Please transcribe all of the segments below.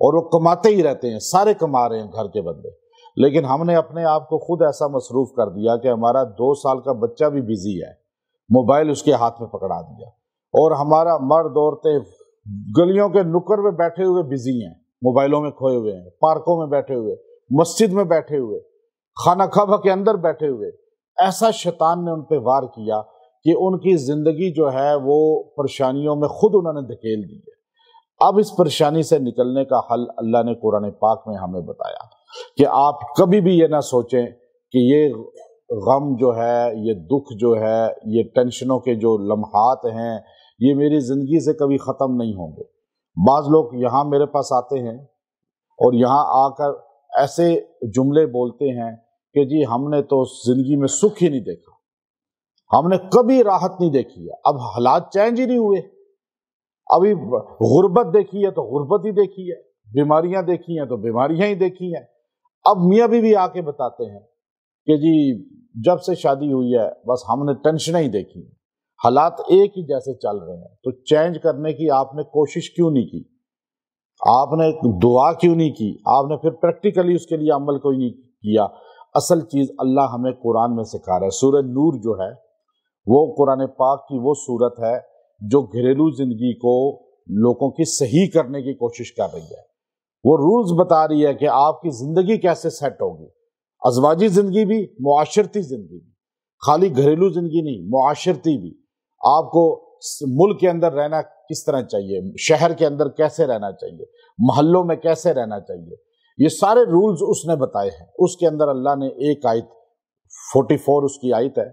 اور وہ کماتے ہی رہتے ہیں، سارے کما رہے ہیں گھر کے بندے، لیکن ہم نے اپنے آپ کو خود ایسا مصروف کر دیا کہ ہمارا 2 سال کا بچہ بھی بزی ہے، موبائل اس کے ہاتھ میں پکڑا دیا، اور ہمارا مرد عورتیں گلیوں کے نکر میں بیٹھے ہوئے بزی ہیں، موبائلوں میں کھوئے ہوئے ہیں، پارکوں میں بیٹھے ہوئے، مسجد میں بیٹھے ہوئے، خانہ کعبہ کے اندر بیٹھے ہوئے۔ ایسا شیطان نے ان پہ وار کیا کہ ان کی زندگی جو ہے وہ پریشانیوں میں خود انہوں نے دھکیل دی ہے۔ اب اس پریشانی سے نکلنے کا حل اللہ نے قرآن پاک میں ہمیں بتایا کہ آپ کبھی بھی یہ نہ سوچیں کہ یہ غم جو ہے، یہ دکھ جو ہے، یہ ٹینشنوں کے جو لمحات ہیں، یہ میری زندگی سے کبھی ختم نہیں ہوں گے۔ بعض لوگ یہاں میرے پاس آتے ہیں اور یہاں آ کر ایسے جملے بولتے ہیں کہ جی ہم نے تو زندگی میں سکھ ہی نہیں دیکھا، ہم نے کبھی راحت نہیں دیکھی ہے، اب حالات چینج ہی نہیں ہوئے، ابھی غربت دیکھی ہے تو غربت ہی دیکھی ہے، بیماریاں دیکھی ہیں تو بیماریاں ہی دیکھی ہیں۔ اب میاں بیوی آ کے بتاتے ہیں کہ جی جب سے شادی ہوئی ہے بس ہم نے ٹینشنیں ہی دیکھی ہیں، حالات ایک ہی جیسے چل رہے ہیں، تو چینج کرنے کی آپ نے کوشش کیوں نہیں کی؟ آپ نے دعا کیوں نہیں کی؟ آپ نے پھر پریکٹیکلی اس کے لیے عمل کوئی نہیں کیا؟ اصل چیز اللہ ہمیں قرآن میں سکھا رہا ہے۔ سورہ نور جو ہے وہ قرآن پاک کی وہ صورت ہے جو گھریلو زندگی کو لوگوں کی صحیح کرنے کی کوشش کر رہی ہے۔ وہ رولز بتا رہی ہے کہ آپ کی زندگی کیسے سیٹ ہوگی، ازواجی زندگی بھی، معاشرتی زندگی بھی، خالی گھریلو زندگی نہیں، معاشرتی بھی۔ آپ کو ملک کے اندر رہنا کس طرح چاہیے، شہر کے اندر کیسے رہنا چاہیے، محلوں میں کیسے رہنا چاہیے، یہ سارے رولز اس نے بتائے ہیں۔ اس کے اندر اللہ نے ایک آیت 44 اس کی آیت ہے،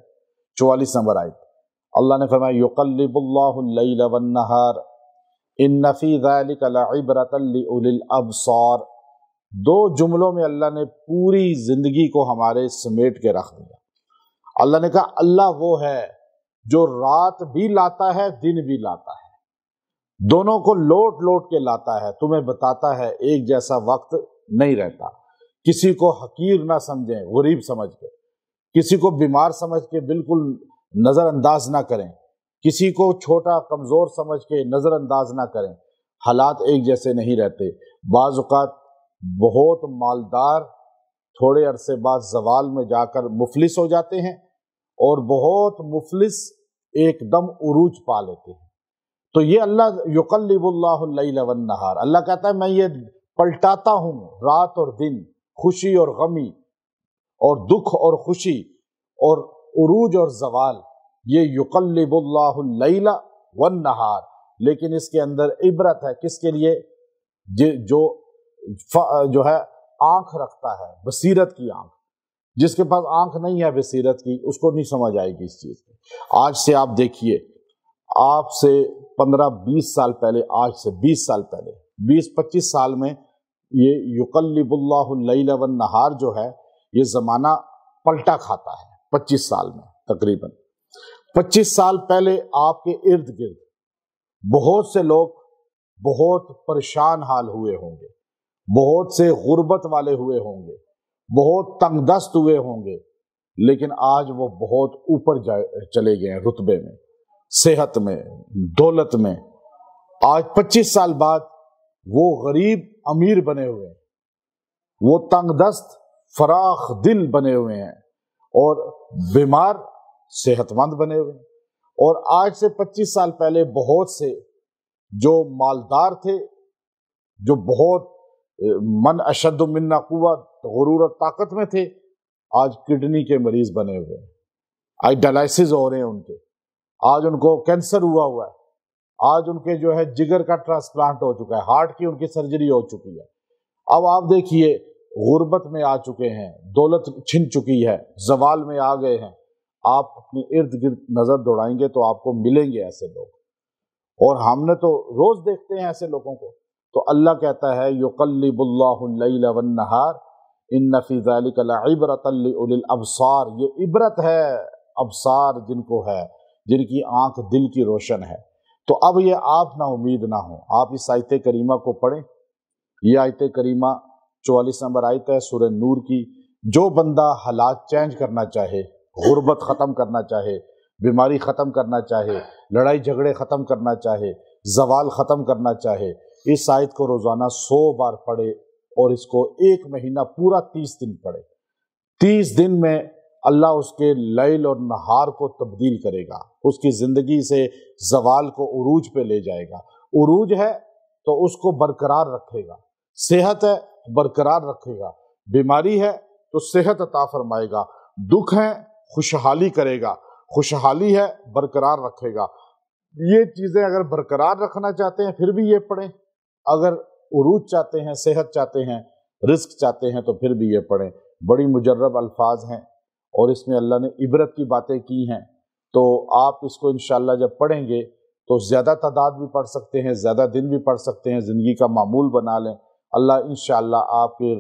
44 نمبر آیت، اللہ نے فرمایا یقلب اللہ اللیل والنہار ان فی ذلک لعبرۃ لأولی الابصار۔ 2 جملوں میں اللہ نے پوری زندگی کو ہمارے سمیٹ کے رکھ دیا۔ اللہ نے کہا اللہ وہ ہے جو رات بھی لاتا ہے دن بھی لاتا ہے، دونوں کو لوٹ لوٹ کے لاتا ہے، تمہیں بتاتا ہے ایک جیسا وقت نہیں رہتا۔ کسی کو حقیر نہ سمجھیں، غریب سمجھ کے، کسی کو بیمار سمجھ کے بالکل نظر انداز نہ کریں، کسی کو چھوٹا کمزور سمجھ کے نظر انداز نہ کریں۔ حالات ایک جیسے نہیں رہتے۔ بعض اوقات بہت مالدار تھوڑے عرصے بعد زوال میں جا کر مفلس ہو جاتے ہیں، اور بہت مفلس ایک دم عروج پا لیتے ہیں۔ تو یہ اللہ یقلب اللہ اللیل والنہار، اللہ کہتا ہے میں یہ پلٹاتا ہوں رات اور دن، خوشی اور غمی، اور دکھ اور خوشی، اور عروج اور زوال، یہ یقلب اللہ اللیل والنہار۔ لیکن اس کے اندر عبرت ہے کس کے لیے؟ جو ہے آنکھ رکھتا ہے، بصیرت کی آنکھ۔ جس کے پاس آنکھ نہیں ہے بصیرت کی، اس کو نہیں سمجھ آئے گی اس چیز کی۔ آج سے آپ دیکھیے، آپ سے 15-20 سال پہلے، آج سے 20 سال پہلے، 20-25 سال میں یہ یقلب اللہ اللیل والنہار جو ہے یہ زمانہ پلٹا کھاتا ہے۔ 25 سال میں تقریباً 25 سال پہلے آپ کے ارد گرد بہت سے لوگ بہت پریشان حال ہوئے ہوں گے، بہت سے غربت والے ہوئے ہوں گے، بہت تنگ دست ہوئے ہوں گے، لیکن آج وہ بہت اوپر چلے گئے ہیں رتبے میں، صحت میں، دولت میں۔ آج 25 سال بعد وہ غریب امیر بنے ہوئے ہیں، وہ تنگ دست فراخ دل بنے ہوئے ہیں، اور بیمار صحت مند بنے ہوئے ہیں۔ اور آج سے 25 سال پہلے بہت سے جو مالدار تھے، جو بہت من اشد منا قوت، غرور اور طاقت میں تھے، آج کڈنی کے مریض بنے ہوئے ہیں، آج ڈائلائسس ہو رہے ہیں ان کے، آج ان کو کینسر ہوا ہے، آج ان کے جو ہے جگر کا ٹرانسپلانٹ ہو چکا ہے، ہارٹ کی ان کی سرجری ہو چکی ہے۔ اب آپ دیکھیے غربت میں آ چکے ہیں، دولت چھن چکی ہے، زوال میں آ گئے ہیں۔ آپ اپنے ارد گرد نظر دوڑائیں گے تو آپ کو ملیں گے ایسے لوگ، اور ہم نے تو روز دیکھتے ہیں ایسے لوگوں کو۔ تو اللہ کہتا ہے یقلب اللہ اللیل والنہار ان فی ذلک لعبرۃ لأولی الابصار، یہ عبرت ہے ابصار جن کو ہے، جن کی آنکھ دل کی روشن ہے۔ تو اب یہ آپ نا امید نہ ہوں، آپ اس آیت کریمہ کو پڑھیں۔ یہ آیت کریمہ 44 نمبر آیت ہے سورہ نور کی۔ جو بندہ حالات چینج کرنا چاہے، غربت ختم کرنا چاہے، بیماری ختم کرنا چاہے، لڑائی جھگڑے ختم کرنا چاہے، زوال ختم کرنا چاہے، اس آیت کو روزانہ 100 بار پڑھے اور اس کو 1 مہینہ پورا 30 دن پڑھے، 30 دن میں اللہ اس کے لیل اور نہار کو تبدیل کرے گا، اس کی زندگی سے زوال کو عروج پہ لے جائے گا۔ عروج ہے تو اس کو برقرار رکھے گا، صحت ہے برقرار رکھے گا، بیماری ہے تو صحت عطا فرمائے گا، دکھ ہے خوشحالی کرے گا، خوشحالی ہے برقرار رکھے گا۔ یہ چیزیں اگر برقرار رکھنا چاہتے ہیں پھر بھی یہ پڑھیں، اگر عروج چاہتے ہیں، صحت چاہتے ہیں، رزق چاہتے ہیں تو پھر بھی یہ پڑھیں۔ بڑی مجرب الفاظ ہیں اور اس میں اللہ نے عبرت کی باتیں کی ہیں، تو آپ اس کو انشاءاللہ جب پڑھیں گے تو زیادہ تعداد بھی پڑھ سکتے ہیں، زیادہ دن بھی پڑھ سکتے ہیں، زندگی کا معمول بنا لیں۔ اللہ انشاءاللہ آپ کے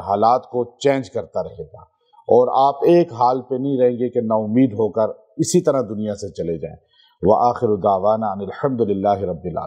حالات کو چینج کرتا رہے گا اور آپ ایک حال پہ نہیں رہیں گے کہ نا امید ہو کر اسی طرح دنیا سے چلے جائیں۔ وآخر دعوانا ان الحمد للہ رب العالمین۔